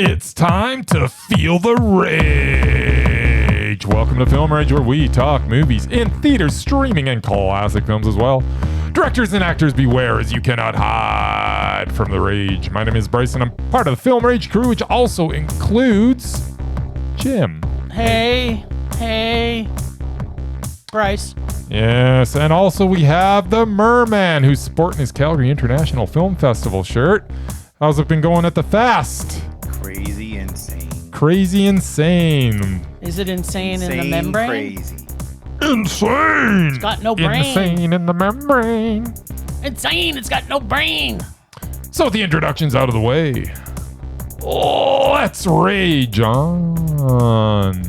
It's time to feel the rage. Welcome to Film Rage, where we talk movies in theaters, streaming, and classic films as well. Directors and actors, beware, as you cannot hide from the rage. My name is Bryce, and I'm part of the Film Rage crew, which also includes Jim. Hey, Bryce. Yes, and also we have the Merman, who's sporting his Calgary International Film Festival shirt. How's it been going at the fest? Crazy insane. Is it insane in the membrane? Crazy. Insane. It's got no brain. Insane in the membrane. Insane. It's got no brain. So with the introductions out of the way, let's rage on.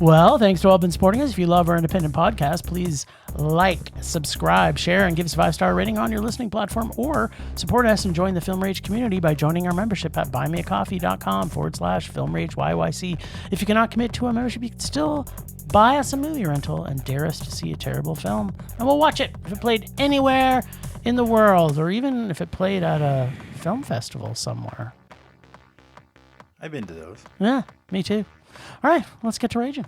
Well, thanks to all been supporting us. If you love our independent podcast, please like, subscribe, share, and give us a 5-star rating on your listening platform, or support us and join the Film Rage community by joining our membership at buymeacoffee.com/Film Rage YYC. If you cannot commit to a membership, you can still buy us a movie rental and dare us to see a terrible film, and we'll watch it if it played anywhere in the world, or even if it played at a film festival somewhere. I've been to those. Yeah, me too. All right, let's get to raging.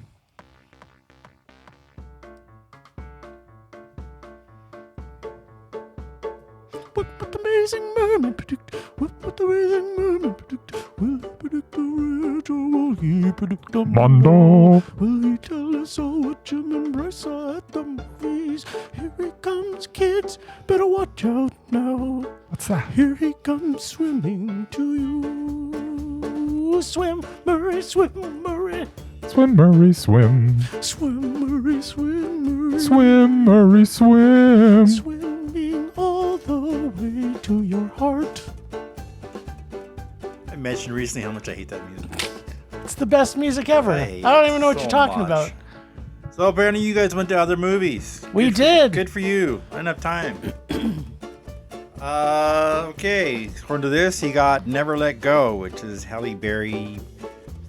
What the amazing merman predict? What the amazing merman predict? Will he predict the rage, or will he predict the Mondo? Will he tell us all what Jim and Bryce saw at the movies? Here he comes, kids. Better watch out now. What's that? Here he comes swimming to you. Swim, Murray, swim, Murray. Swim, Murray, swim. Swim, Murray, swim, Murray. Swim, Murray, swim. Swimming all the way to your heart. I mentioned recently how much I hate that music. It's the best music ever. I don't even know what you're talking about. So apparently you guys went to other movies. We did. Good for you. I didn't have time. Okay. According to this, he got Never Let Go, which is Halley Berry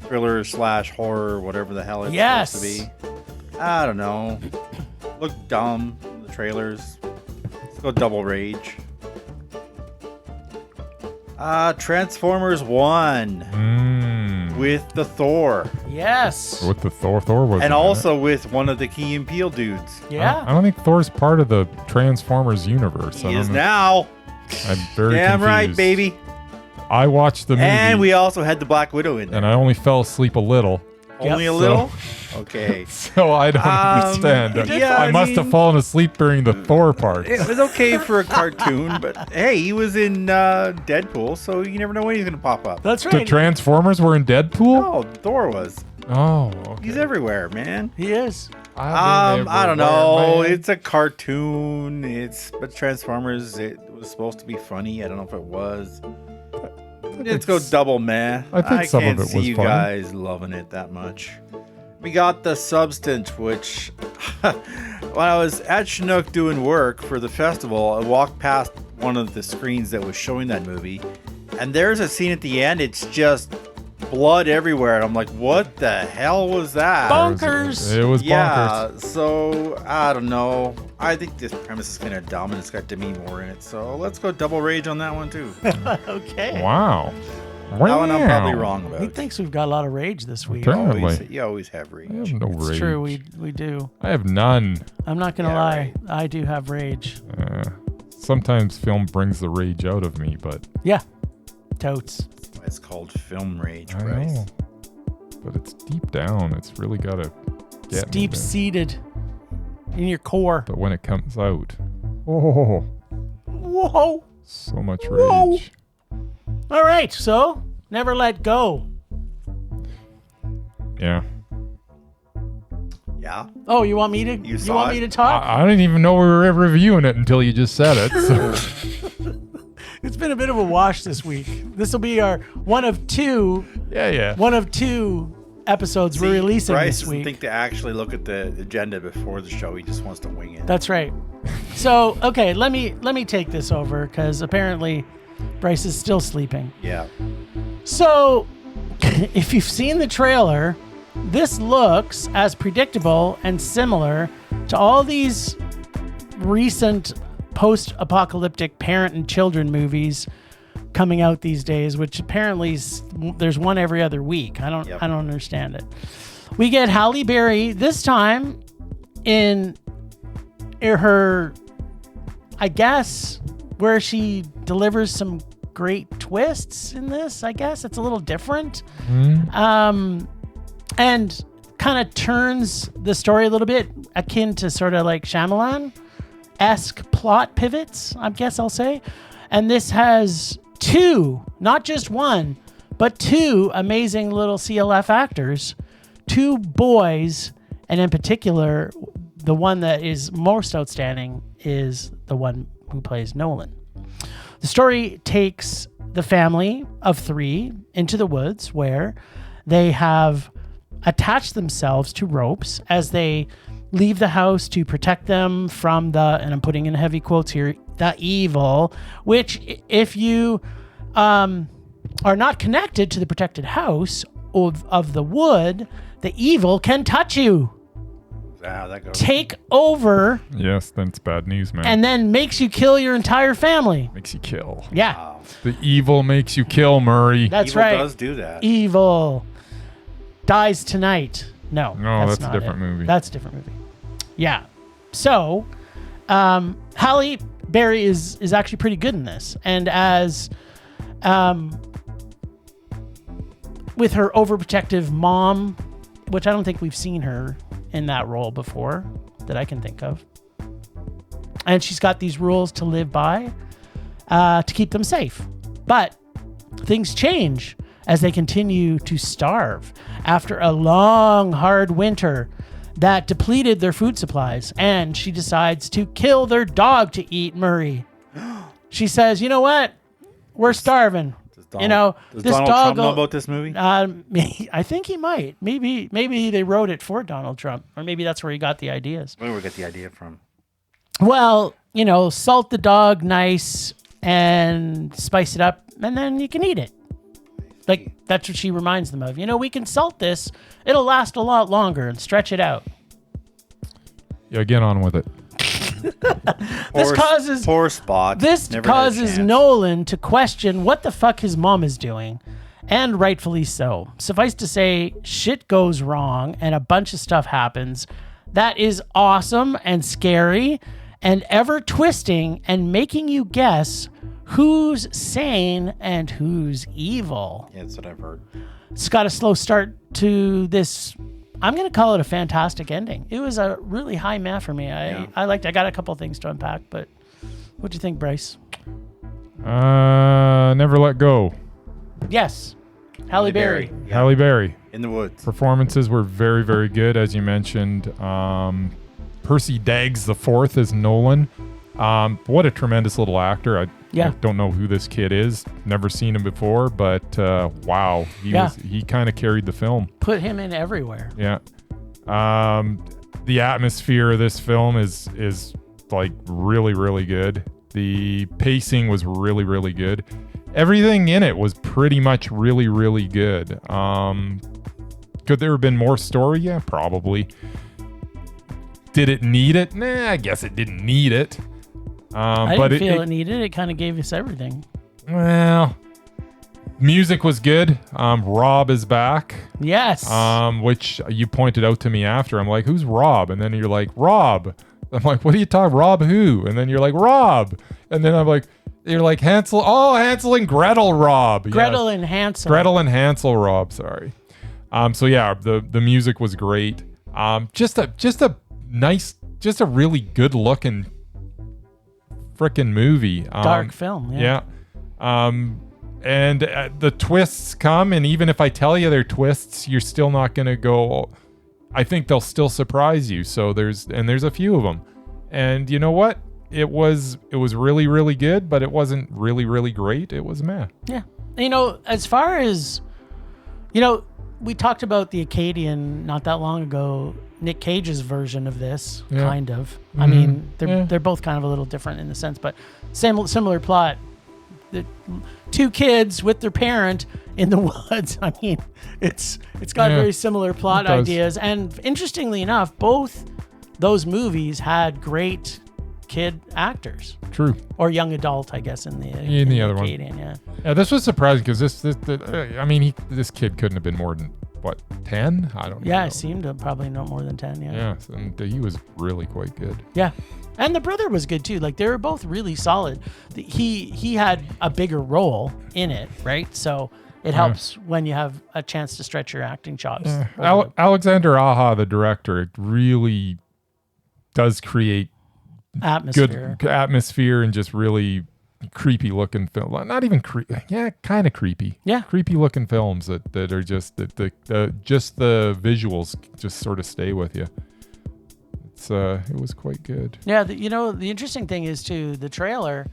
thriller / horror, whatever the hell it's supposed to be. I don't know. Looked dumb in the trailers. Let's go double rage. Transformers 1 with the Thor. Yes. With the Thor was, and also with one of the Key and Peele dudes. Yeah. I don't think Thor's part of the Transformers universe. He is now. I'm very Damn confused. right, baby. I watched the movie. And we also had the Black Widow in there. And I only fell asleep a little. Only a little? Okay. So I don't understand. Yeah, I must have fallen asleep during the Thor part. It was okay for a cartoon, but hey, he was in Deadpool, so you never know when he's going to pop up. That's right. The Transformers were in Deadpool? No, Thor was. Oh, okay. He's everywhere, man. He is. I don't know. Man. It's a cartoon. But Transformers, it was supposed to be funny. I don't know if it was. Let's go double meh. I some can't of it see was you fun. guys loving it that much. We got The Substance, which when I was at Chinook doing work for the festival, I walked past one of the screens that was showing that movie, and there's a scene at the end. It's just blood everywhere, and I'm like, what the hell was that? Bonkers. It was bonkers. Yeah, so I don't know. I think this premise is kind of dumb, and it's got Demi Moore in it. So let's go double rage on that one too. Okay. Wow. That one I'm probably wrong about. He thinks we've got a lot of rage this week. Apparently. You always have rage. I have no rage. It's true, we do. I have none. I'm not going to lie. Right. I do have rage. Sometimes film brings the rage out of me, but... Yeah. Totes. It's called film rage, I Bryce. know. But it's deep down. It's really got to It's get me there. deep-seated in your core. But when it comes out... Oh, Whoa. so much Whoa. rage. All right, so Never Let Go. Yeah. Yeah. Oh, you want me to? You saw want it? me to talk? I didn't even know we were reviewing it until you just said it. So. It's been a bit of a wash this week. This will be our one of two episodes we're releasing Bryce this week. doesn't think to actually look at the agenda before the show. He just wants to wing it. That's right. So, okay, let me take this over because apparently Bryce is still sleeping. Yeah. So, if you've seen the trailer, this looks as predictable and similar to all these recent post-apocalyptic parent and children movies coming out these days, which apparently there's one every other week. I don't understand it. We get Halley Berry this time in her, I guess, where she delivers some great twists in this. I guess it's a little different, and kind of turns the story a little bit akin to sort of like Shyamalan-esque plot pivots, I guess I'll say. And this has two, not just one, but two amazing little CLF actors, two boys, and in particular, the one that is most outstanding is the one who plays Nolan. The story takes the family of three into the woods where they have attached themselves to ropes as they leave the house to protect them from the, and I'm putting in heavy quotes here, the evil, which if you are not connected to the protected house of the wood, the evil can touch you. That goes. Take over. Yes, then it's bad news, man. And then makes you kill your entire family. Makes you kill. Yeah. Wow. The evil makes you kill, Murray. That's Evil right. does do that. Evil dies tonight. No, that's a not different it. movie. That's a different movie. Yeah. So, Halley Berry is actually pretty good in this. And as with her overprotective mom, which I don't think we've seen her in that role before that I can think of. And she's got these rules to live by to keep them safe. But things change as they continue to starve after a long, hard winter that depleted their food supplies. And she decides to kill their dog to eat, Murray. She says, you know what? We're starving. Does this Donald dog Trump know about this movie? I think he might. Maybe they wrote it for Donald Trump, or maybe that's where he got the ideas. Where do we get the idea from? Well, salt the dog nice and spice it up, and then you can eat it. Like, that's what she reminds them of. We can salt this. It'll last a lot longer and stretch it out. Yeah, get on with it. Poor Spot. This Never had a causes chance. Nolan to question what the fuck his mom is doing, and rightfully so. Suffice to say, shit goes wrong and a bunch of stuff happens that is awesome and scary and ever twisting and making you guess who's sane and who's evil. Yeah, that's what I've heard. It's got a slow start to this. I'm going to call it a fantastic ending. It was a really high math for me. I liked it. I got a couple of things to unpack, but what do you think, Bryce? Never Let Go. Yes. Halley Berry. Yeah. Halley Berry. In the woods. Performances were very, very good, as you mentioned. Percy Daggs the Fourth is Nolan. What a tremendous little actor. I don't know who this kid is. Never seen him before, but wow, he kind of carried the film. Put him in everywhere. Yeah. The atmosphere of this film is like really, really good. The pacing was really, really good. Everything in it was pretty much really, really good. Could there have been more story? Yeah, probably. Did it need it? Nah, I guess it didn't need it. I didn't feel it needed. It kind of gave us everything. Well, music was good. Rob is back. Yes. Which you pointed out to me after. I'm like, who's Rob? And then you're like, Rob. I'm like, what are you talking? Rob who? And then you're like, Rob. And then I'm like, you're like Hansel. Oh, Hansel and Gretel Rob. Gretel and Hansel. Gretel and Hansel Rob. Sorry. So yeah, the music was great. Just a really good looking frickin' movie. Dark film. Yeah. And the twists come, and even if I tell you they're twists, you're still not gonna go. I think they'll still surprise you. So there's a few of them, and you know what? It was really, really good, but it wasn't really, really great. It was meh. Yeah. As far as we talked about the Acadian not that long ago. Nick Cage's version of this, kind of. Mm-hmm. I mean, they're both kind of a little different in the sense, but similar plot. The two kids with their parent in the woods. I mean, it's got very similar plot ideas, and interestingly enough, both those movies had great kid actors True. or young adult, I guess, in the other one. Acadian, yeah. Yeah, this was surprising because this kid couldn't have been more than what 10? I don't know. Yeah, it seemed to probably no more than 10. Yeah. Yeah, and he was really quite good. Yeah. And the brother was good too. Like they were both really solid. He had a bigger role in it, right? So it helps when you have a chance to stretch your acting chops. Yeah. Alexander Aja, the director, really does create Atmosphere. good atmosphere and just really creepy looking film. Not even creepy. Yeah, kind of creepy. Yeah. Creepy looking films that are just the visuals just sort of stay with you. It was quite good. Yeah, the interesting thing is too, the trailer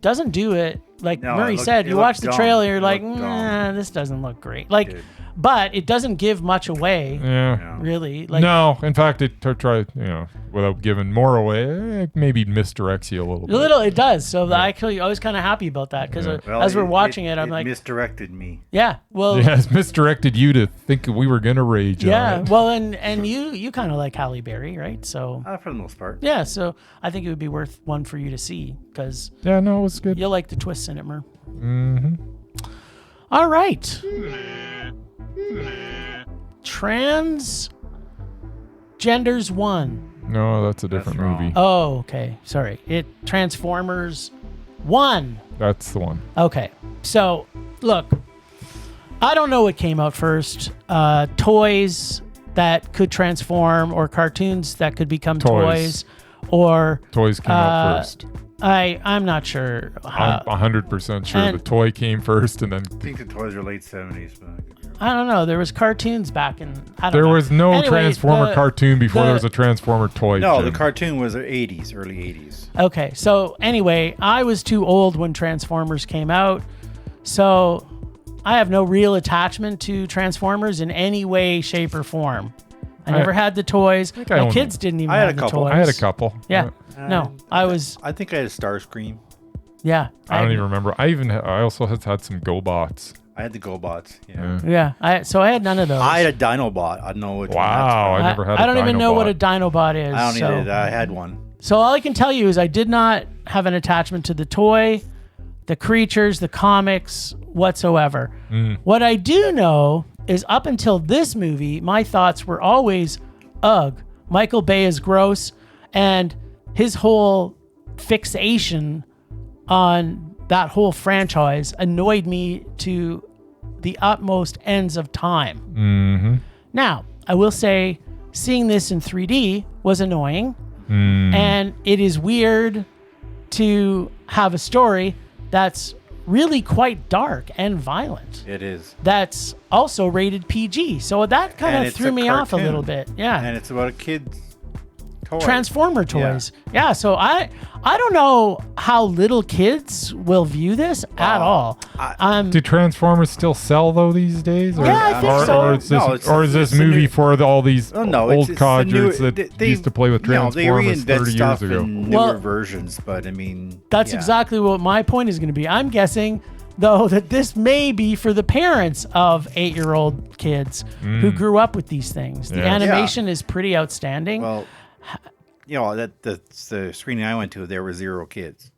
doesn't do it like Murray said. You watch the trailer, you're like, nah, this doesn't look great. Like, Dude. but it doesn't give much away. Yeah. Really. Like, No, in fact, it tried, without giving more away, it maybe misdirects you a little bit. it does. So actually, I was kind of happy about that because as we're watching it, I'm like, misdirected me. yeah, well, Yeah, it's misdirected you to think we were gonna rage. yeah, on it. well, and you kind of like Halley Berry, right? So For the most part. yeah, so I think it would be worth one for you to see because Yeah, no, it was good. you'll like the twists in it, Mur. Mm-hmm. All right. Transgenders 1. No, that's a different That's wrong. movie. Oh, okay. Sorry. Transformers 1. That's the one. Okay. So, look, I don't know what came out first. Toys that could transform or cartoons that could become toys or Toys came out first. I'm not sure. I'm 100% sure and- the toy came first, and then I think the toys are late 70s, but I don't know. There was cartoons back in. I don't there know. was no Anyway, Transformer cartoon before there was a Transformer toy. no, the Jim. cartoon was 80s, early 80s. Okay, so anyway, I was too old when Transformers came out, so I have no real attachment to Transformers in any way, shape, or form. I never had the toys. I My own kids them. didn't even I had have a the couple. toys. I had a couple. Yeah. No, I was. I think I had a Starscream. Yeah. I don't even remember. I also had some GoBots. I had the GoBots. Yeah. Yeah. So I had none of those. I had a Dinobot. I don't know what. Wow, I never had. I don't even know what a Dinobot. Dinobot is. I don't so. either. I had one. So all I can tell you is I did not have an attachment to the toy, the creatures, the comics whatsoever. What I do know is up until this movie, my thoughts were always, ugh, Michael Bay is gross, and his whole fixation on that whole franchise annoyed me to the utmost ends of time. Mm-hmm. Now, I will say seeing this in 3D was annoying. And it is weird to have a story that's really quite dark and violent. It is. That's also rated PG. So that kind And of it's threw a me off a cartoon. little bit. Yeah. And it's about a kid's toy. Transformer toys. Yeah. So I don't know how little kids will view this at all. Do Transformers still sell though these days? Or, Yeah, I think so. Or is this, No, it's the movie new- for all these no, old it's the new- codgers that they- used to play with Transformers they reinvent 30 stuff years ago? in newer Well, versions, but I mean, That's yeah. exactly what my point is going to be. I'm guessing, though, that this may be for the parents of 8-year-old kids who grew up with these things. The Yeah. animation is pretty outstanding. Well, that's the screening I went to. There were 0 kids.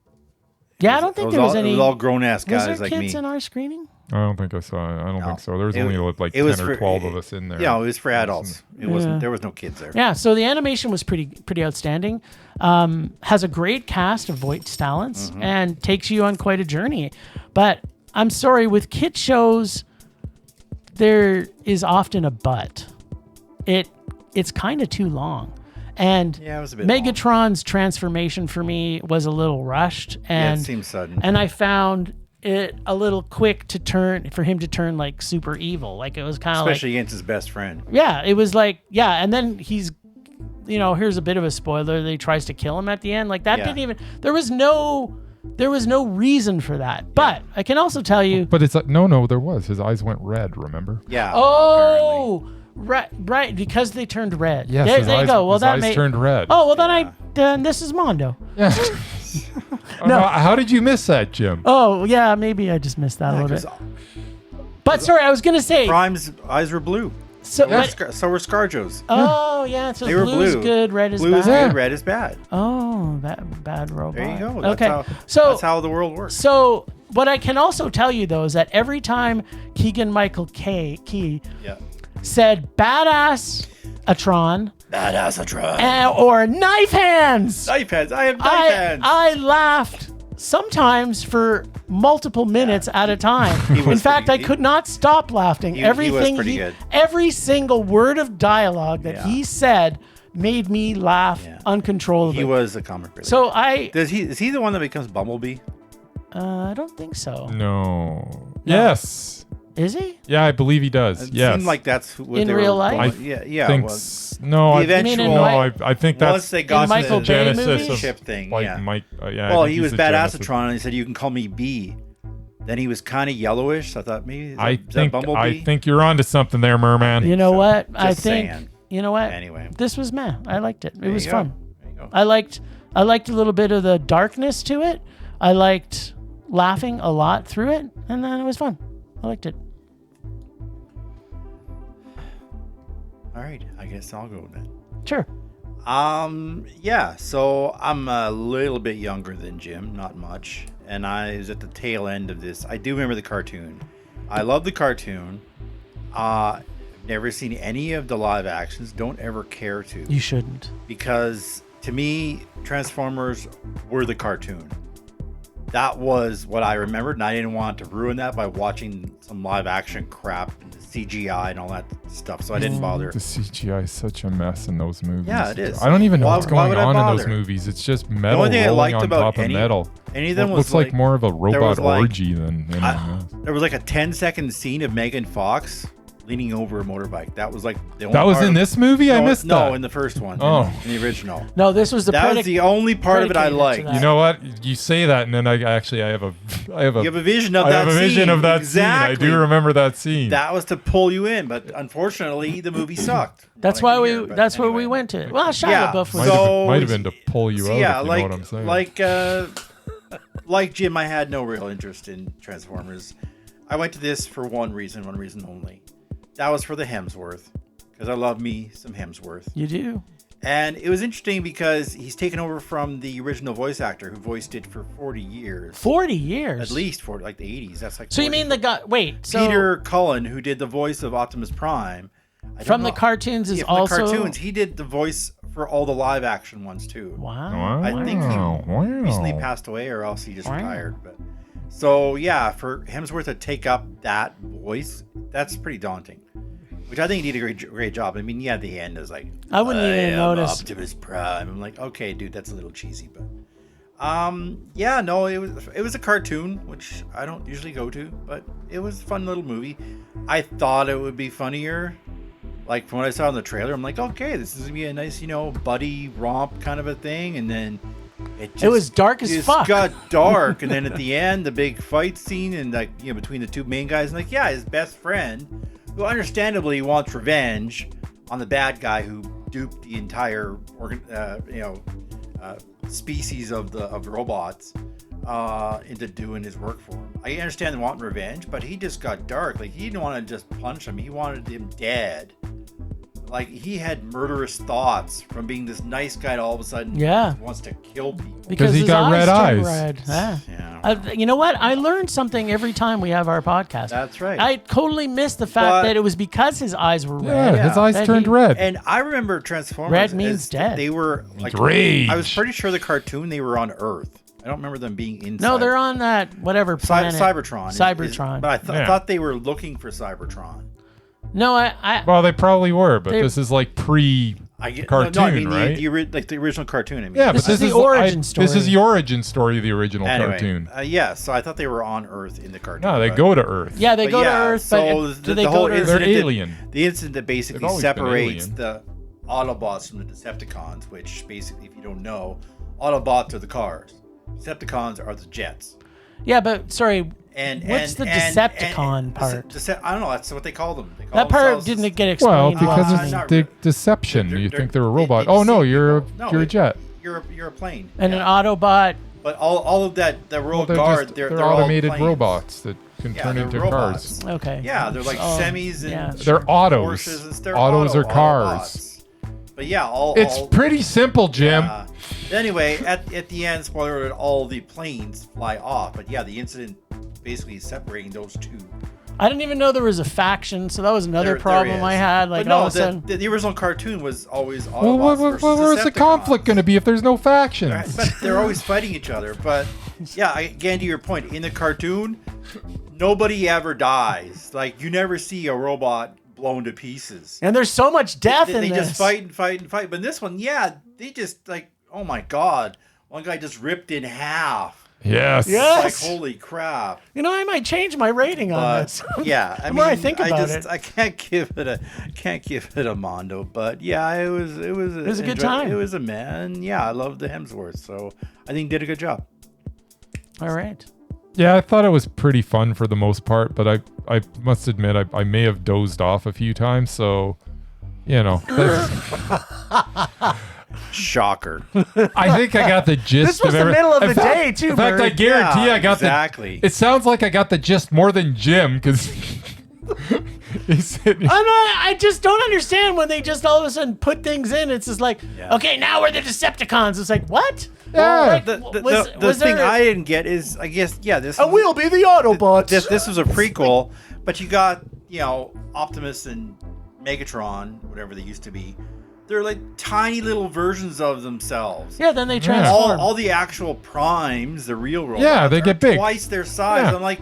yeah, I don't think there was any. It was all grown ass Was guys there like kids me. in our screening? I don't think I saw it. I don't think so. There was only like 10 or 12 of us in there. Yeah, it was for adults. It wasn't. There was no kids there. Yeah, so the animation was pretty outstanding. Has a great cast of voice talents and takes you on quite a journey. But I'm sorry, with kid shows, there is often a but. It's kind of too long. And Yeah, it was a bit long. Megatron's transformation for me was a little rushed, Yeah, and it seemed sudden. and I found it a little quick for him to turn like super evil. Like it was kind of like, Especially against his best friend. yeah, it was like, yeah, and then he's, here's a bit of a spoiler. That he tries to kill him at the end. Like that Yeah. didn't even. There was no reason for that. But I can also tell you. But it's like, no, there was. His eyes went red, remember? Yeah. Oh, right, because they turned red. Yes, there his you eyes, go. Well, his that eyes made. turned red. Oh, well then this is Mondo. Yeah. No. How did you miss that, Jim? Oh yeah, maybe I just missed that a little bit. But sorry, I was gonna say. Prime's eyes were blue. So, So were ScarJo's. oh yeah, so They were blue is blue. good, red is Blue bad. is good, red is bad. Oh, that bad robot. There you go. That's how the world works. So what I can also tell you though is that every time Keegan Michael Key said "badass Atron," or "knife hands," Knife hands. I have knife hands. I laughed sometimes for multiple minutes at a time. In fact, I could not stop laughing. He was pretty good. Every single word of dialogue that he said made me laugh uncontrollably. He was a comic relief. So is he the one that becomes Bumblebee? I don't think so. No. Yes. Is he? Yeah, I believe he does. It yes. seemed like that's what In they real were life? going- Yeah. Think Well, no, the I, eventual- no, I think that's once they got Michael the Bay genesis movies? of ship thing. like Yeah. Mike. Yeah. I Well, think he he's was the Badass genesis. Atron, and he said, "You can call me B." Then he was kind of yellowish. So I thought maybe is that Bumblebee? I think you're onto something there, Merman. You know what? I Just think. saying. You know what? Anyway. This was meh. I liked it. It was you go. fun. There you go. I liked a little bit of the darkness to it. I liked laughing a lot through it, and then it was fun. I liked it. All right, I guess I'll go then. Sure. Yeah. So I'm a little bit younger than Jim, not much, and I was at the tail end of this. I do remember the cartoon. I love the cartoon. Never seen any of the live actions. Don't ever care to. You shouldn't. Because to me, Transformers were the cartoon. That was what I remembered, and I didn't want to ruin that by watching some live action crap and the CGI and all that stuff, so I didn't bother. The CGI is such a mess in those movies. Yeah, it is. I don't even know Why- what's why going would I on in those bother? movies. It's just metal only thing I rolling liked on about top of any metal. of them It was looks like more of a robot like- orgy than anything else. There was like a 10-second scene of Megan Fox leaning over a motorbike. That was like the only That was part in of- this movie? I missed that. No, in the first one. Oh. In the original. No, this was the That was the only part of it I predicated to liked. that. You know what? You say that, and then I have a You have a vision of I that have a vision scene. of that Exactly. scene. I do remember that scene. That was to pull you in, but unfortunately, the movie sucked. That's Not why like we. here, but That's where anyway. we went to. Well, Shia Yeah, LaBeouf was. Might have been to pull you out. Yeah, if you like know what I'm saying. like Jim, I had no real interest in Transformers. I went to this for one reason only. That was for the Hemsworth, because I love me some Hemsworth. You do. And it was interesting because he's taken over from the original voice actor who voiced it for 40 years. 40 years. At least 40, like the 80s. That's like. So you 40. mean the guy? Wait. So Peter Cullen, who did the voice of Optimus Prime. I don't from the know- cartoons is Yeah, from also. the cartoons. He did the voice for all the live action ones too. Wow. I think he recently passed away, or else he just retired. But so yeah, for Hemsworth to take up that voice, that's pretty daunting. Which I think he did a great job. I mean, yeah, the end is like I wouldn't even notice. Optimus Prime. I'm like, okay, dude, that's a little cheesy, but yeah, no, it was a cartoon, which I don't usually go to, but it was a fun little movie. I thought it would be funnier. Like from what I saw in the trailer, I'm like, okay, this is gonna be a nice, buddy romp kind of a thing, and then it was dark as fuck. Got dark, and then at the end, the big fight scene, and like between the two main guys, and like his best friend, who understandably wants revenge on the bad guy who duped the entire species of robots into doing his work for him. I understand wanting revenge, but he just got dark. Like he didn't want to just punch him; he wanted him dead. Like he had murderous thoughts from being this nice guy to all of a sudden wants to kill people. Because he his got red turned eyes. Red. Yeah. Yeah. You know what? I learned something every time we have our podcast. That's right. I totally missed the fact that it was because his eyes were red. Yeah, his eyes that turned he- red. And I remember Transformers. Red means as dead. They were like rage. I was pretty sure the cartoon they were on Earth. I don't remember them being inside. No, they're on that whatever planet. Cybertron. Cybertron. But I thought they were looking for Cybertron. No, I Well, they probably were, but They- this is like pre-cartoon, I mean, right? the original cartoon. I mean. Yeah, but This is this the origin story. This is the origin story of the original Anyway, cartoon. yeah, so I thought they were on Earth in the cartoon. No, they but- go to Earth. yeah, they but go to yeah, Earth, so but do they the go whole to Earth? They're incident alien. The incident that They've basically always been separates alien. the Autobots from the Decepticons, which basically, if you don't know, Autobots are the cars. Decepticons are the jets. Yeah, but sorry, And what's the and- Decepticon and- part? I don't know. That's what they call them. They call That part themselves- didn't get Well, explained. because well it's to me. not the really. deception. They're- You they're- think they're a they robot. Oh no, deceive you're people. a jet. You're a plane. And Yeah. an Autobot. But all of that, the Well, royal they're guard, just, they're they're all automated planes. robots that can Yeah, turn they're into robots. cars. Okay. Yeah, they're like semis and yeah. They're autos. Porsches and they're Autos are cars. Autobots. But yeah, It's pretty simple, Jim. Yeah. Anyway, at the end, spoiler alert, all the planes fly off. But yeah, the incident basically is separating those two. I didn't even know there was a faction, so that was another problem I had. Like, but no, all of a sudden, the original cartoon was always Autobots Well, versus where's the conflict Decepticons. going to be if there's no factions? But they're always fighting each other. But yeah, again, to your point, in the cartoon, nobody ever dies. Like, you never see a robot blown to pieces. and there's so much death in They this. just fight and fight and fight. But in this one, yeah, they just like, oh my god, one guy just ripped in half. Yes. Yeah. It's like, holy crap. You know, I might change my rating on But this. yeah, I The mean, more I think about it. I can't give it a mondo. But yeah, it was a good time. It was a man. Yeah, I love the Hemsworth, so I think did a good job. All right. Yeah, I thought it was pretty fun for the most part, but I must admit I may have dozed off a few times, so you know. Shocker. I think I got the gist. This was of the middle of in the fact- day, too, In fact, Bert. I guarantee Yeah, I got exactly. the. It sounds like I got the gist more than Jim because he's sitting. I just don't understand when they just all of a sudden put things in. It's just like, Yeah. okay, now we're the Decepticons. It's like, what? Yeah. Like, The was thing there- I didn't get is, I guess, yeah, this. And we'll be the Autobots. This was a prequel, but you got, Optimus and Megatron, whatever they used to be. They're like tiny little versions of themselves. Yeah, then they transform. All the actual primes, the real robots, Yeah, they are get big. twice their size. Yeah. I'm like,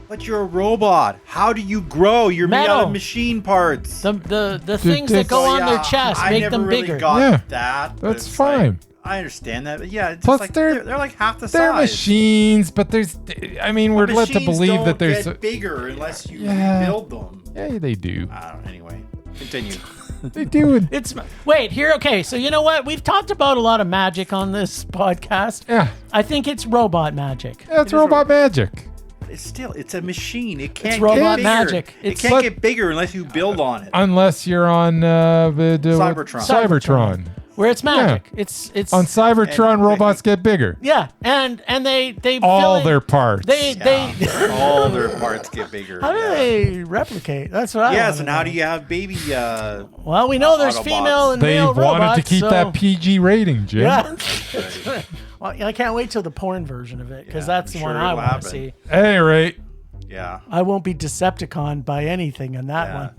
but you're a robot. How do you grow? You're made out Metal. of machine parts. the things that go So, on their yeah, chest I make never them really bigger. Got Yeah. that. but That's it's like, fine. I understand that, but yeah, it's Plus, just like they're- they're like half the They're size. machines, but there's. I mean, we're led to Machines believe don't that there's. get bigger unless you Yeah. rebuild them. Yeah, they do. I don't know. Anyway, continue. They do. It's wait here. Okay, so you know what? We've talked about a lot of magic on this podcast. Yeah, I think it's robot magic. that's robot magic. It's a machine. It can't robot get bigger. magic. It It's- can't But- get bigger unless you build on it. Unless you're on Cybertron. Cybertron. Where it's magic. It's On Cybertron, And- robots get bigger. yeah, and they All fill their in- parts. they All their parts get bigger. how do yeah. they replicate? That's what I Yes, wanna and how know. do you have baby? Well, we know there's Autobots? female and They male wanted robots, to keep so- that PG rating, Jim. Yeah. Well, I can't wait till the porn version of it because Yeah, that's I'm the one sure I it'll want to happen. see. At any rate, Yeah. I won't be Decepticon by anything in that Yeah. one.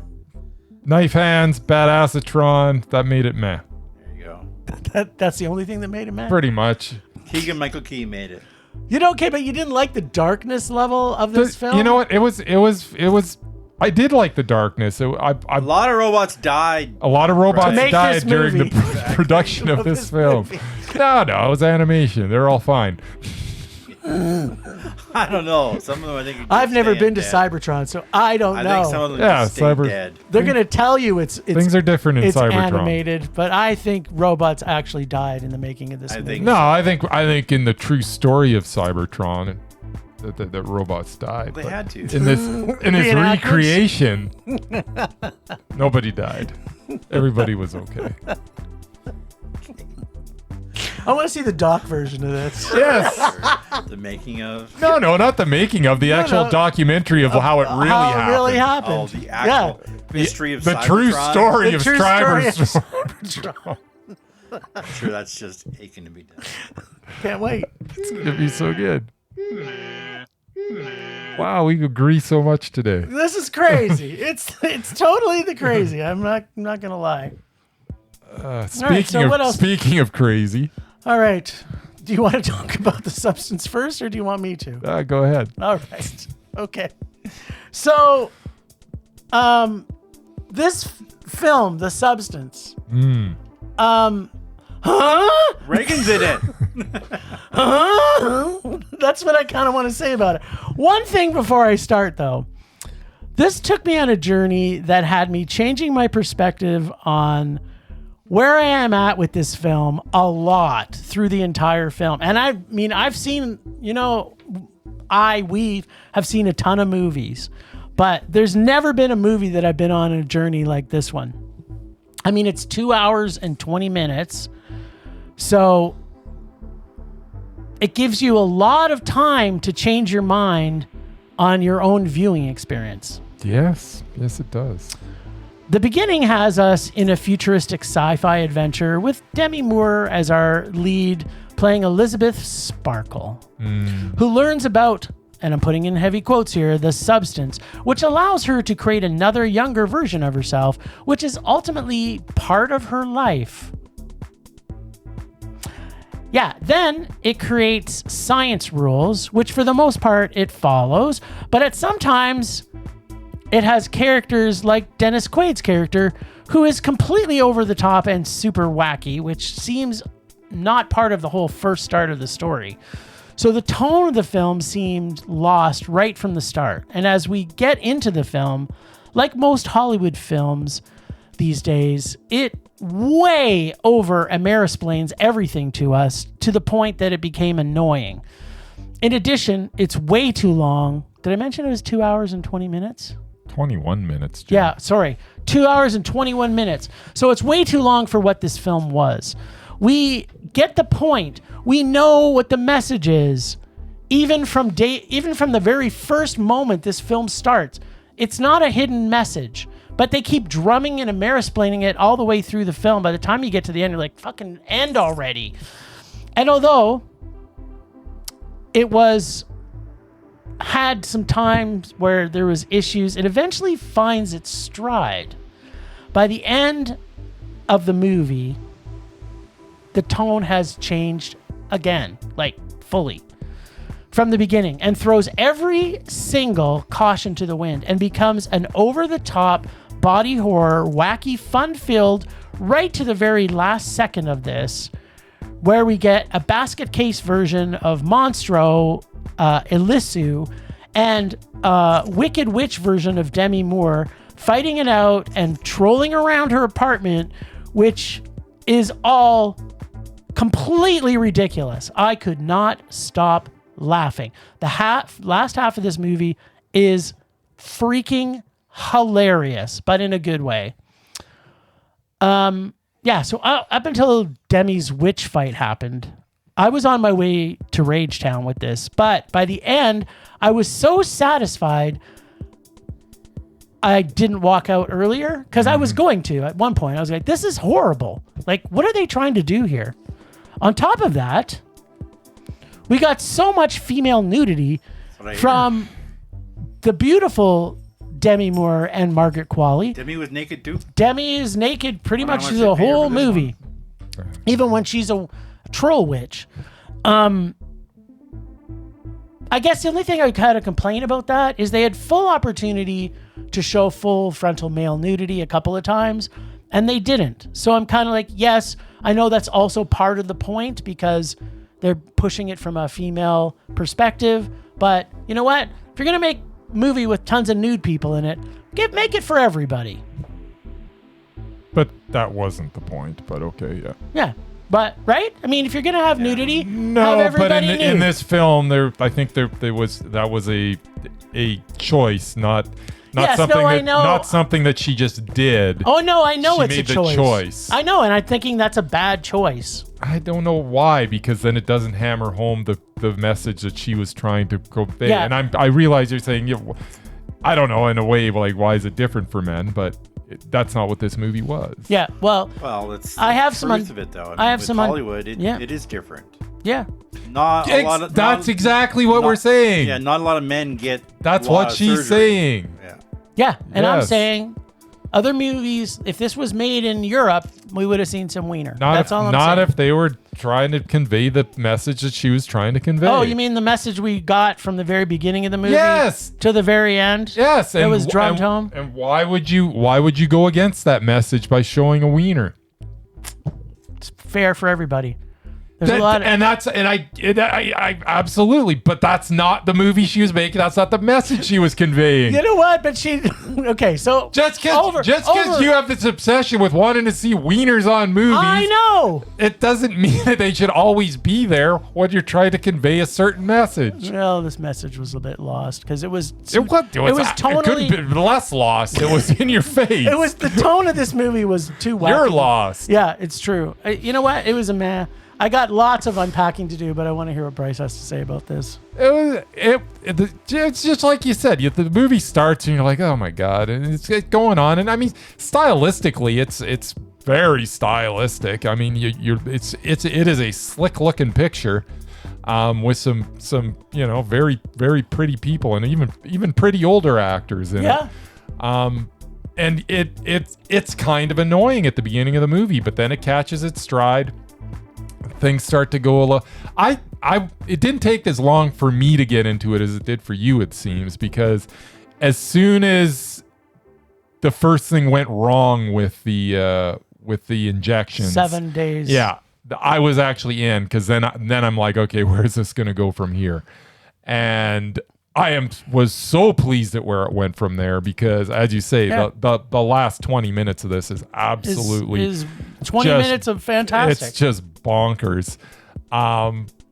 knife hands, badassatron. That made it meh. There you go. That's the only thing that made it mad. Pretty much. Keegan Michael Key made it. You know, okay, but you didn't like the darkness level of this film. You know what? It was. I did like the darkness. A lot of robots died. a lot of robots To make died this during the movie. production of this film. No, it was animation. They're all fine. I don't know. Some of them I think. I've never been to Cyber. Cybertron, so I don't I know. think some of them Yeah, just stay Cyber- dead. They're gonna tell you it's Things are different in it's Cybertron. animated, but I think robots actually died in the making of this I movie. think- No, I think in the true story of Cybertron, that robots died. They but had to. in this Reenactments? recreation. Nobody died. Everybody was okay. I want to see the doc version of this. Yes. The making of. No, not the making of the actual no. documentary of how it really How happened. it really happened. Oh, the actual history of the Cybertron. true story The of true story of Cybertron. I'm sure that's just aching to be done. Can't wait. It's gonna be so good. Wow, we agree so much today. This is crazy. it's totally the crazy. I'm not gonna lie. Speaking of crazy, All right. Do you want to talk about the substance first, or do you want me to? go ahead. All right. Okay. So, this film, The Substance. Huh? Reagan's in it. Huh? That's what I kind of want to say about it. One thing before I start, though. This took me on a journey that had me changing my perspective on where I am at with this film a lot through the entire film. And I mean, I've seen, we have seen a ton of movies, but there's never been a movie that I've been on a journey like this one. I mean, it's 2 hours and 20 minutes. So it gives you a lot of time to change your mind on your own viewing experience. Yes, it does. The beginning has us in a futuristic sci-fi adventure with Demi Moore as our lead, playing Elizabeth Sparkle, who learns about, and I'm putting in heavy quotes here, the substance, which allows her to create another younger version of herself, which is ultimately part of her life. Yeah, then it creates science rules, which for the most part it follows, but at sometimes it has characters like Dennis Quaid's character, who is completely over the top and super wacky, which seems not part of the whole first start of the story. So the tone of the film seemed lost right from the start. And as we get into the film, like most Hollywood films these days, it way over Amerisplains everything to us to the point that it became annoying. In addition, it's way too long. Did I mention it was 2 hours and 20 minutes? 21 minutes. Jim. Yeah, sorry. 2 hours and 21 minutes. So it's way too long for what this film was. We get the point. We know what the message is. Even from the very first moment this film starts. It's not a hidden message. But they keep drumming and Amerisplaining it all the way through the film. By the time you get to the end, you're like, fucking end already. And although it had some times where there was issues, it eventually finds its stride. By the end of the movie, the tone has changed again, like fully, from the beginning, and throws every single caution to the wind and becomes an over-the-top body horror, wacky, fun-filled, right to the very last second of this, where we get a basket case version of Monstro, Elisu, and a Wicked Witch version of Demi Moore fighting it out and trolling around her apartment, which is all completely ridiculous. I could not stop laughing. The last half of this movie is freaking hilarious, but in a good way. So up until Demi's witch fight happened, I was on my way to Rage Town with this, but by the end, I was so satisfied I didn't walk out earlier, because I was going to at one point. I was like, this is horrible. Like, what are they trying to do here? On top of that, we got so much female nudity from the beautiful Demi Moore and Margaret Qualley. Demi was naked too. Demi is naked pretty much through the whole movie, even when she's a troll witch. I guess the only thing I kind of complain about that is they had full opportunity to show full frontal male nudity a couple of times, and they didn't. So I'm kind of like, yes, I know that's also part of the point because they're pushing it from a female perspective, but you know what? If you're going to make a movie with tons of nude people in it, make it for everybody. But that wasn't the point, but okay, yeah. Yeah. But right? I mean, if you're gonna have nudity, have No, but everybody nude. in this film, I think that was a choice, not Yes, something no, I that know. not something that she just did. Oh no, I know She it's made a the choice. choice. I know, and I'm thinking that's a bad choice. I don't know why, because then it doesn't hammer home the message that she was trying to convey. Yeah. And I realize you're saying, I don't know, in a way, like, why is it different for men? But that's not what this movie was. Yeah, well, it's I have the some truth of it though. I have with some Hollywood. It is different. Yeah. Not a lot of. That's exactly what we're saying. Yeah, not a lot of men get. That's a lot what of she's surgery. saying. Yeah. Yeah, and I'm Yes. saying other movies, if this was made in Europe, we would have seen some wiener. Not That's all I'm not saying. if they were trying to convey the message that she was trying to convey. Oh, you mean the message we got from the very beginning of the movie? Yes. To the very end? Yes, It was drummed home? And why would you go against that message by showing a wiener? It's fair for everybody. There's a lot of, I absolutely, but that's not the movie she was making. That's not the message she was conveying. you know what? But she, okay, so Just because you have this obsession with wanting to see wieners on movies, I know. it doesn't mean that they should always be there when you're trying to convey a certain message. Well, this message was a bit lost because it was It could have been less lost. It was in your face. It was the tone of this movie was too wacky. You're lost. Yeah, it's true. You know what? It was a meh. I got lots of unpacking to do, but I want to hear what Bryce has to say about this. It's just like you said. The movie starts and you're like, oh my god, and it's going on. And I mean, stylistically, it's very stylistic. I mean, it is a slick looking picture, with some very very pretty people and even pretty older actors in it. And it's kind of annoying at the beginning of the movie, but then it catches its stride. Things start to go a little. It didn't take as long for me to get into it as it did for you, it seems, because as soon as the first thing went wrong with the injections, 7 days. Yeah, I was actually in, because then I'm like, okay, where's this going to go from here? And was so pleased at where it went from there, because, as you say, the last 20 minutes of this is absolutely is 20 minutes of fantastic. It's just bonkers.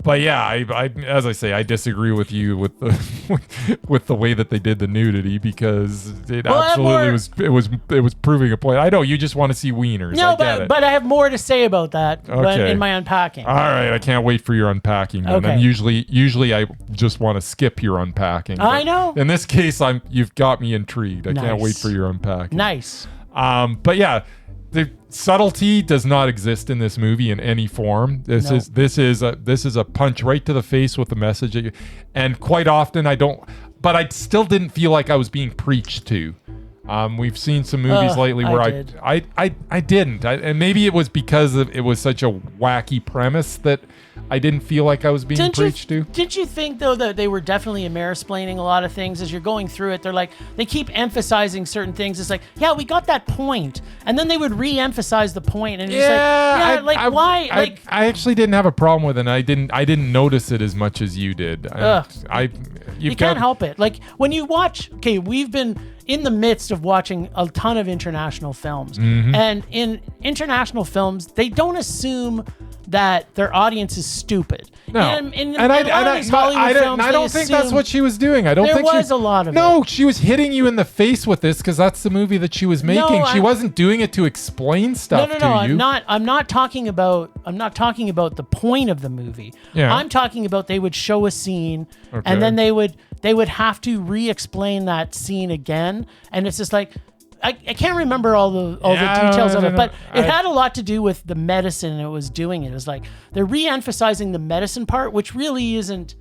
But yeah, I as I say, I disagree with you with the way that they did the nudity, because it was proving a point. I know you just want to see wieners. No, but I have more to say about that in my unpacking. All right, I can't wait for your unpacking. Then. Okay. And usually I just want to skip your unpacking. I know. In this case, you've got me intrigued. I can't wait for your unpacking. Nice. But yeah. The subtlety does not exist in this movie in any form. This is a punch right to the face with the message. And quite often I still didn't feel like I was being preached to. We've seen some movies lately where I didn't. And maybe it was because it was such a wacky premise that I didn't feel like I was being preached to. Did you think, though, that they were definitely Amerisplaining a lot of things as you're going through it? They keep emphasizing certain things. It's like, yeah, we got that point. And then they would re-emphasize the point. And why? I actually didn't have a problem with it. I didn't notice it as much as you did. You can't help it. Like, when you watch, we've been in the midst of watching a ton of international films. Mm-hmm. And in international films, they don't assume that their audience is stupid. No, I don't think that's what she was doing. I don't think there was a lot of it. No, she was hitting you in the face with this because that's the movie that she was making. She wasn't doing it to explain stuff to you. I'm not talking about the point of the movie. Yeah. I'm talking about they would show a scene and then they would have to re-explain that scene again, and it's just like, I can't remember all the details of it, but it had a lot to do with the medicine it was doing. It was like they're re-emphasizing the medicine part, which really isn't.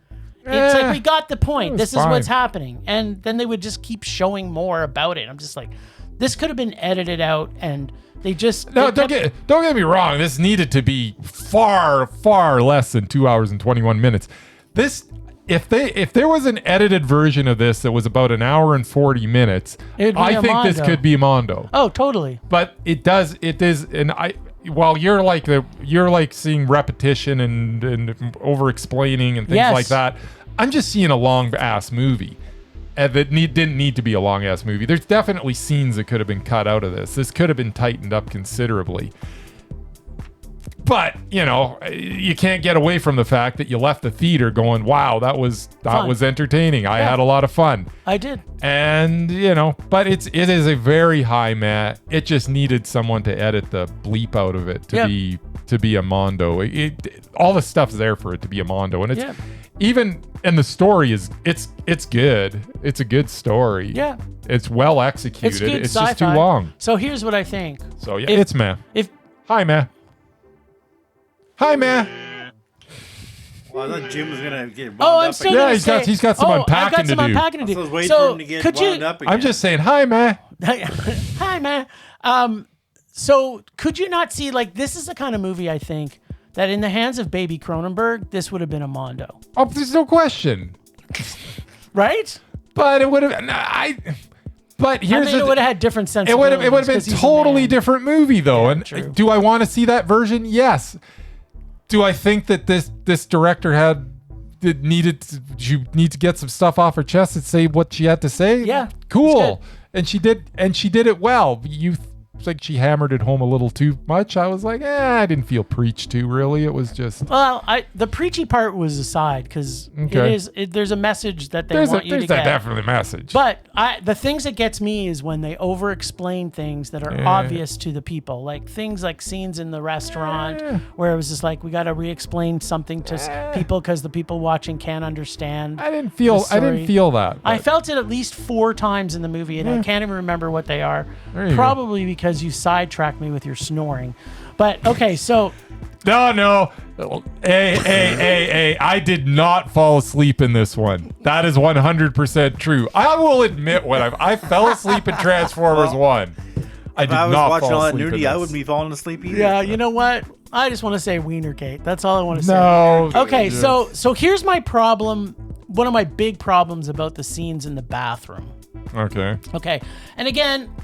It's like, we got the point. This is what's happening, and then they would just keep showing more about it. I'm just like, this could have been edited out, and they just don't get me wrong. This needed to be far less than 2 hours and 21 minutes. If there was an edited version of this that was about an hour and 40 minutes, I think this could be Mondo. Oh, totally. But it is, and while you're like seeing repetition and over explaining and things like that, I'm just seeing a long ass movie. That didn't need to be a long ass movie. There's definitely scenes that could have been cut out of this. This could have been tightened up considerably. But, you can't get away from the fact that you left the theater going, wow, that was entertaining. I had a lot of fun. I did. And, but it is a very high mat. It just needed someone to edit the bleep out of it to be a Mondo. All the stuff's there for it to be a Mondo. And and the story it's good. It's a good story. Yeah. It's well executed. It's good It's sci-fi. just too long. So here's what I think. So yeah, it's meh. Hi, meh. Hi, man. Well, I thought Jim was gonna get wound I'm up still again. gonna he's got some unpacking to do. I was waiting for him to get wound up again. I'm just saying, hi, man. Hi, man. So could you not see, like, this is the kind of movie I think that in the hands of Baby Cronenberg, this would have been a Mondo. Oh, there's no question. Right? But it would have. But here's it would have had different sensibilities. It would have been a totally different movie, though. Yeah, and true. Do I want to see that version? Yes. Do I think that this director needed to get some stuff off her chest and say what she had to say? Yeah. Cool. And she did it well. like she hammered it home a little too much. I was like, I didn't feel preached to really. It was just. Well, the preachy part was aside because there's a message that they want you to get. There's definitely a message. But the things that gets me is when they over-explain things that are obvious to the people, like things like scenes in the restaurant where it was just like we got to re-explain something to people because the people watching can't understand. I didn't feel that. I felt it at least 4 times in the movie, and I can't even remember what they are. Probably because you sidetracked me with your snoring. But okay, so no. Hey, I did not fall asleep in this one. That is 100% true. I will admit I fell asleep in Transformers 1. I did not fall asleep. If I was watching all that nudity, I wouldn't be falling asleep either. Yeah, you know what? I just want to say Wienergate. That's all I want to say. No. Okay, so here's my problem. One of my big problems about the scenes in the bathroom. Okay. And again,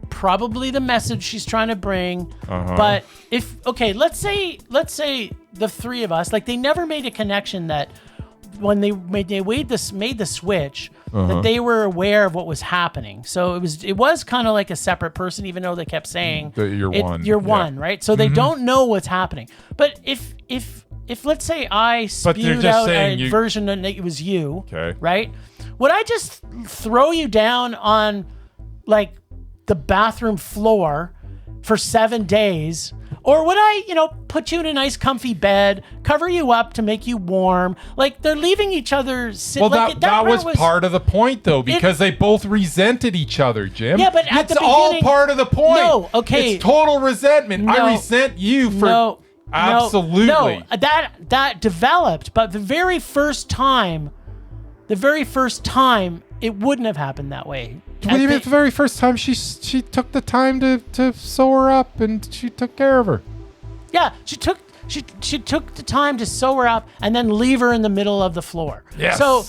probably the message she's trying to bring. But let's say the 3 of us, like they never made a connection that when they made the switch, that they were aware of what was happening. So it was kind of like a separate person, even though they kept saying that you're one, right? So they don't know what's happening. But if let's say I spewed out a version that it was you, right? Would I just throw you down on like the bathroom floor for 7 days? Or would I, put you in a nice comfy bed, cover you up to make you warm? Like they're leaving each other sit. Well, like, that was part of the point though, because they both resented each other, Jim. Yeah, but at the beginning, all part of the point. No, okay. It's total resentment. No, I resent you for absolutely. No, that developed, but the very first time, it wouldn't have happened that way. What do you mean the very first time she took the time to sew her up and she took care of her? Yeah, she took the time to sew her up and then leave her in the middle of the floor. Yes. So,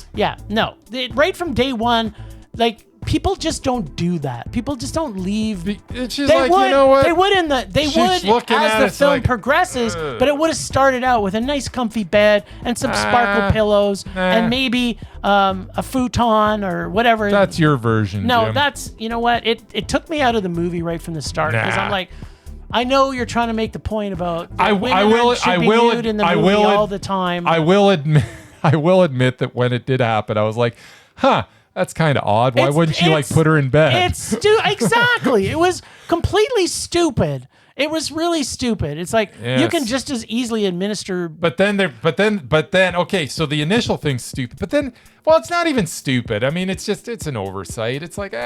right from day one, like people just don't do that. People just don't leave. She's like, you know what? They would as the film progresses, but it would have started out with a nice comfy bed and some sparkle pillows and maybe a futon or whatever. That's your version, No, Jim. that's, you know what? It took me out of the movie right from the start because I'm like, I know you're trying to make the point about women should be nude in the movie all the time. I will admit that when it did happen, I was like, that's kind of odd. Why wouldn't she put her in bed? Exactly. It was completely stupid. It was really stupid. It's like you can just as easily administer. But then okay, so the initial thing's stupid. But then, it's not even stupid. I mean, it's an oversight. It's like, you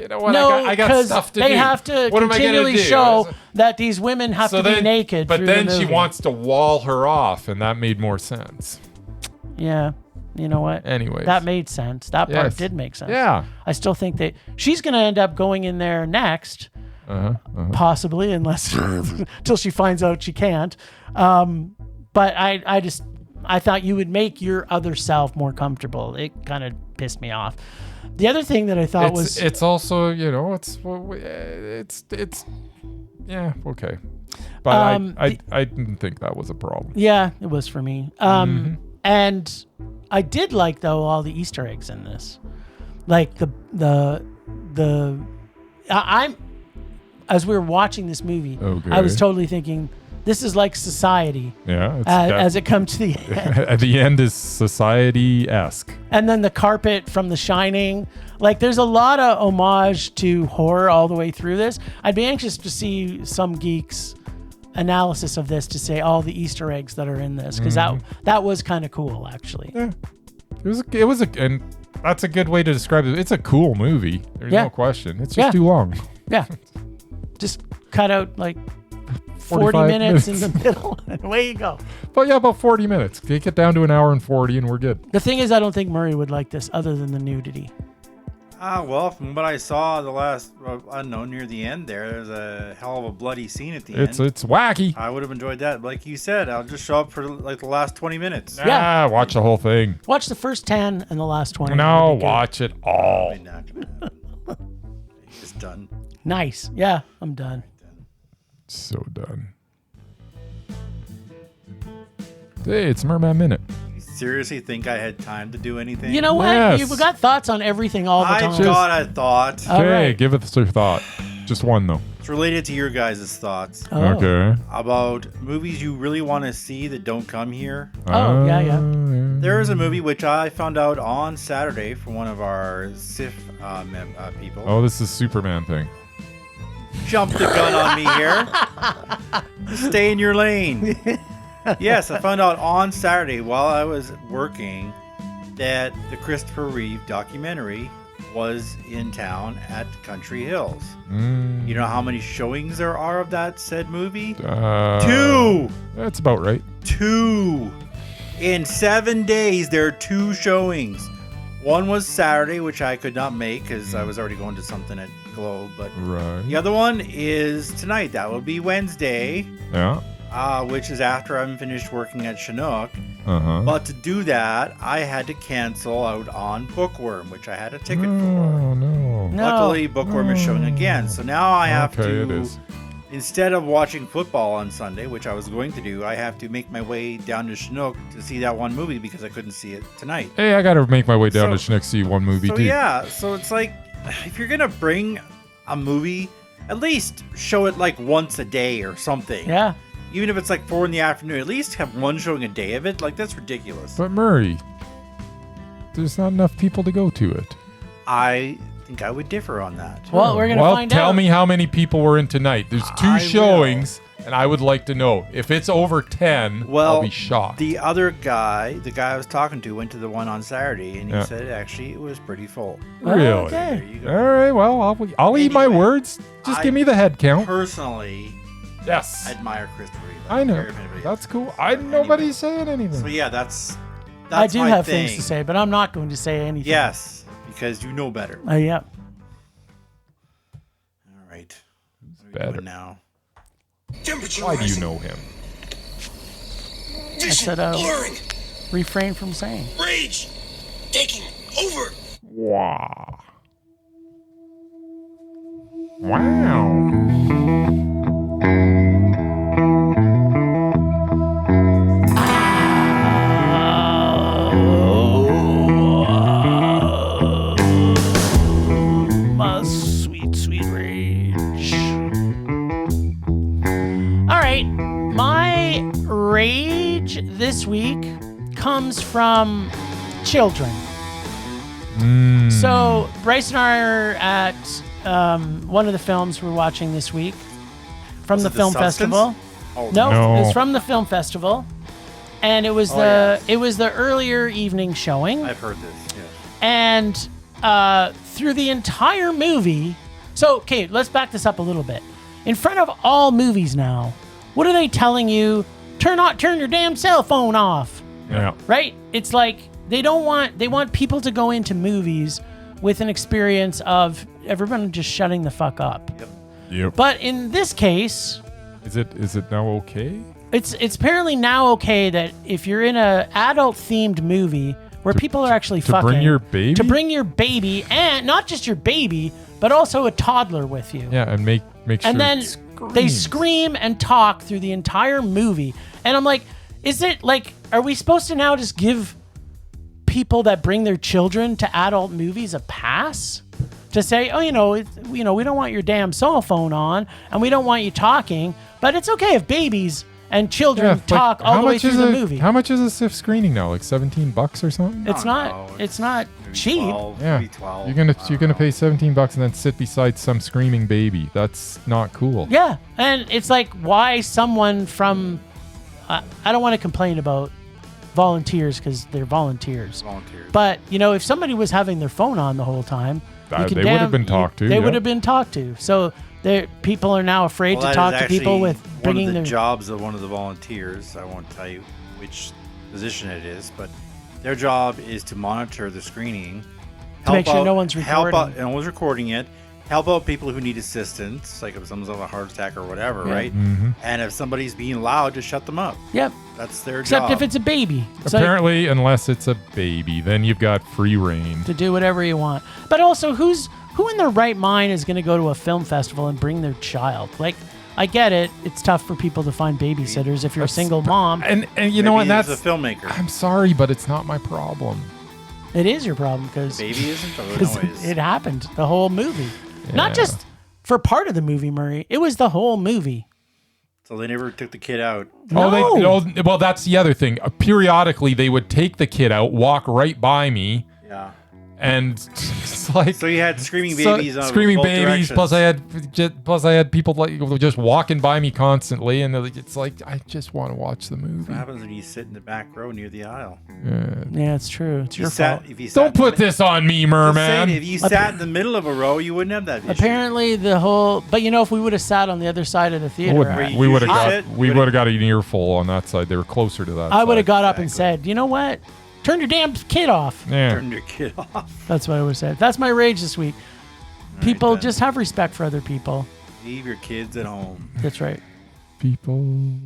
know what? No, I got stuff to do. They have to continually show that these women have to be naked. But then she wants to wall her off, and that made more sense. Yeah. You know what? Anyways. That made sense. That part did make sense. Yeah. I still think that she's going to end up going in there next, possibly, unless till she finds out she can't. But I thought you would make your other self more comfortable. It kind of pissed me off. The other thing that I thought was it's also, it's okay. But I didn't think that was a problem. Yeah, it was for me. And I did like though all the Easter eggs in this, like I'm as we were watching this movie, I was totally thinking this is like Society. Yeah, as it comes to the end. At the end is Society-esque. And then the carpet from The Shining. Like there's a lot of homage to horror all the way through this. I'd be anxious to see some geeks analysis of this to say all the Easter eggs that are in this because that was kind of cool actually. Yeah, it was and that's a good way to describe it. It's a cool movie. There's no question. It's just too long. Yeah, just cut out like 40 minutes in the middle and away you go. But about 40 minutes. Take it down to an hour and 40 and we're good. The thing is, I don't think Murray would like this other than the nudity. Well, from what I saw near the end there's a hell of a bloody scene at the end. It's wacky. I would have enjoyed that. Like you said, I'll just show up for like the last 20 minutes. Yeah, watch the whole thing. Watch the first 10 and the last 20. No, watch it all. Probably not gonna It's done. Nice. Yeah, I'm done. So done. Hey, it's Murman Minute. Seriously think I had time to do anything? You know what? Yes. You've got thoughts on everything all the time. I've got a thought. Okay, right. give it your thought. Just one, though. related to your guys' thoughts Oh. Okay. about movies you really want to see that don't come here. Oh, yeah. There is a movie which I found out on Saturday from one of our CIFF people. Oh, this is Superman thing. Jump the gun on me here. Stay in your lane. Yes, I found out on Saturday while I was working that the Christopher Reeve documentary was in town at Country Hills. You know how many showings there are of that said movie? 2! That's about right. 2! In 7 days, there are 2 showings. One was Saturday, which I could not make because I was already going to something at Globe. But Right. the other one is tonight. That will be Wednesday, Yeah. which is after I'm finished working at Chinook. Uh-huh. But to do that, I had to cancel out on Bookworm, which I had a ticket for. Oh, no. No. Luckily, Bookworm is showing again. So now I have Okay, it to, is. instead of watching football on Sunday, which I was going to do, I have to make my way down to Chinook to see that one movie because I couldn't see it tonight. Hey, I got to make my way down So- to Schnick see one movie, So too. yeah, so it's like, if you're going to bring a movie, at least show it like once a day or something. Yeah. Even if it's like 4 in the afternoon, at least have one showing a day of it. Like, that's ridiculous. But Murray, there's not enough people to go to it. I think I would differ on that. Well, we're going to Well, find tell out. me how many people were in tonight. There's 2 I will. showings, and I would like to know. If it's over 10, Well, I'll be shocked. The other guy, the guy I was talking to, went to the one on Saturday, and he Yeah. said actually it was pretty full. Really? Okay. There you All go. right, well, I'll eat my Anyway, words. Just I give me the head count. Personally, Yes. admire Christopher Reeve. I know. care if anybody That's else. cool. Anyway. Nobody's saying anything. So yeah, that's I do my have thing. things to say, but I'm not going to say anything. Yes, because you know better. Yeah. All right. What are we better? doing now? Temperature Why do you rising. know him? Vision said, blurring. Refrain from saying. Rage taking over. Wow. Wow. My sweet, sweet rage. All right. My rage this week comes from children. So Bryce and I are at one of the films we're watching this week from Was the it The film Substance? festival. Oh, No, No. it's from the film festival, and it was yes. it was the earlier evening showing, I've heard this. Yes. and through the entire movie. So okay, let's back this up a little bit. In front of all movies now, what are they telling you? Turn your damn cell phone off. Yeah. Right? It's like they want people to go into movies with an experience of everyone just shutting the fuck up. Yep. But in this case, Is it now okay? it's apparently now okay that if you're in a adult themed movie where people are actually to fucking bring your baby? to bring your baby, and not just your baby, but also a toddler with you. Yeah, and make sure And then it they screams. scream and talk through the entire movie. And I'm like, is it like, are we supposed to now just give people that bring their children to adult movies a pass? To say, oh, we don't want your damn cell phone on, and we don't want you talking, but it's okay if babies and children Yeah, like, talk all how the way much through is the a- movie. How much is a CIFF screening now? Like $17 or something? It's not Maybe cheap. 12, Yeah. maybe 12. You're gonna pay $17 and then sit beside some screaming baby. That's not cool. Yeah, and it's like, why someone from I don't want to complain about volunteers because they're volunteers. Volunteers. But if somebody was having their phone on the whole time, you could they would have been talked to. They yeah. would have been talked to. So people are now afraid Well, to that talk is to people actually with bringing one of the their. jobs of one of the volunteers. I won't tell you which position it is, but their job is to monitor the screening, To make sure no one's recording. No one's recording it. Help out people who need assistance, like if someone's having a heart attack or whatever, Yeah. right? Mhm. And if somebody's being loud, to shut them up. Yep. That's their Except job. if it's a baby. It's like, Apparently, unless it's a baby, then you've got free reign. to do whatever you want. But also, who in their right mind is going to go to a film festival and bring their child? Like, I get it. It's tough for people to find babysitters if you're a single mom. And you know what? Maybe That's he's a filmmaker. I'm sorry, but it's not my problem. It is your problem because Baby isn't. Oh, no, it is. it happened the whole movie. Not Yeah. just for part of the movie, Murray. It was the whole movie. So they never took the kid out. Well, that's the other thing. Periodically, they would take the kid out, walk right by me, Yeah. and it's like So you had screaming babies on screaming both babies. directions. Plus I had people like just walking by me constantly, and it's like I just want to watch the movie. What happens when you sit in the back row near the aisle? Yeah, it's true. It's your fault. If you sat Don't put this on me, Merman. if you sat in the middle of a row, you wouldn't have that issue. Apparently, but if we would have sat on the other side of the theater, We would have usually sit? got an earful on that side. They were closer to that. I would have side. got up and said, you know what? Turn your damn kid off. Yeah. Turn your kid off. That's what I would have said. That's my rage this week. People then. just have respect for other people. Leave your kids at home. That's right. People.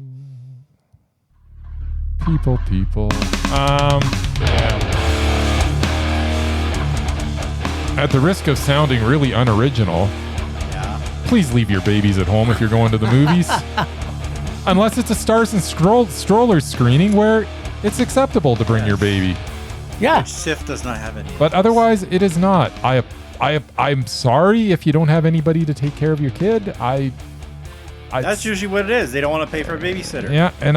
At the risk of sounding really unoriginal, please leave your babies at home if you're going to the movies. Unless it's a Stars and Strollers screening where it's acceptable to bring your baby. Yeah. CIFF does not have any. But otherwise, it is not. I'm sorry if you don't have anybody to take care of your kid. That's usually what it is. They don't want to pay for a babysitter. Yeah, and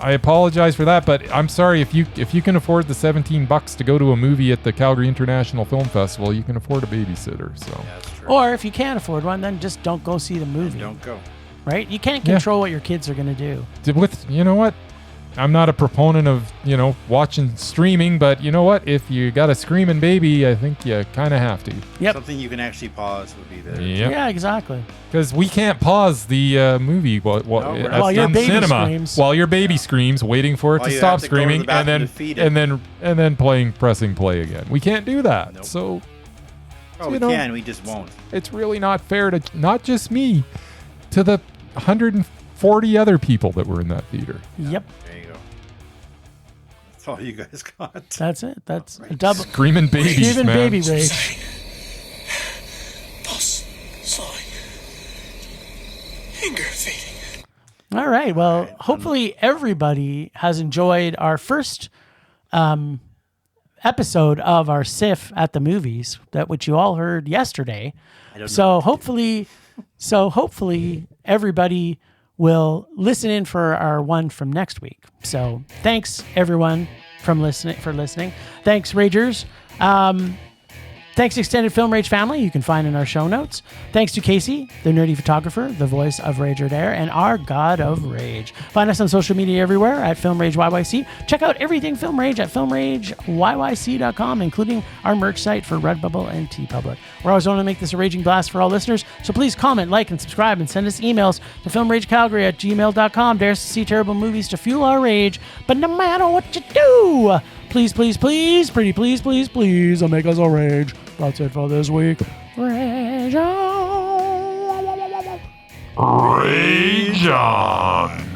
I apologize for that, but I'm sorry if you can afford the $17 to go to a movie at the Calgary International Film Festival, you can afford a babysitter. So. Yeah, that's true. Or if you can't afford one, then just don't go see the movie. Don't go. Right? You can't control what your kids are going to do. You know what? I'm not a proponent of, watching streaming, but you know what? If you got a screaming baby, I think you kind of have to. Yep. Something you can actually pause would be there. Yep. Yeah, exactly. Because we can't pause the movie While in your baby cinema screams. while your baby screams, waiting for it While to you stop have to go to the screaming, and bathroom then to feed it. and then pressing play again. We can't do that. Nope. So Oh, we can. We just won't. it's really not fair to not just me, to the 140 other people that were in that theater. Yep. There you go. That's all you guys got. That's it. That's a double. Screaming babies, Even man. baby rage. Pulse slowing. Anger fading. All right. Well, hopefully everybody has enjoyed our first episode of our CIFF at the movies, which you all heard yesterday. So hopefully everybody will listen in for our one from next week. So thanks everyone for listening. Thanks Ragers. Thanks to Extended Film Rage family, you can find in our show notes. Thanks to Casey, the nerdy photographer, the voice of Rager Dare, and our God of Rage. Find us on social media everywhere at Film Rage YYC. Check out everything Film Rage at filmrageyyc.com, including our merch site for Redbubble and TeePublic. We're always going to make this a raging blast for all listeners, so please comment, like, and subscribe, and send us emails to filmragecalgary@gmail.com. Dare us to see terrible movies to fuel our rage, but no matter what you do, please, please, please, pretty please, please, please, make us a rage. That's it for this week. Rage on. Rage on.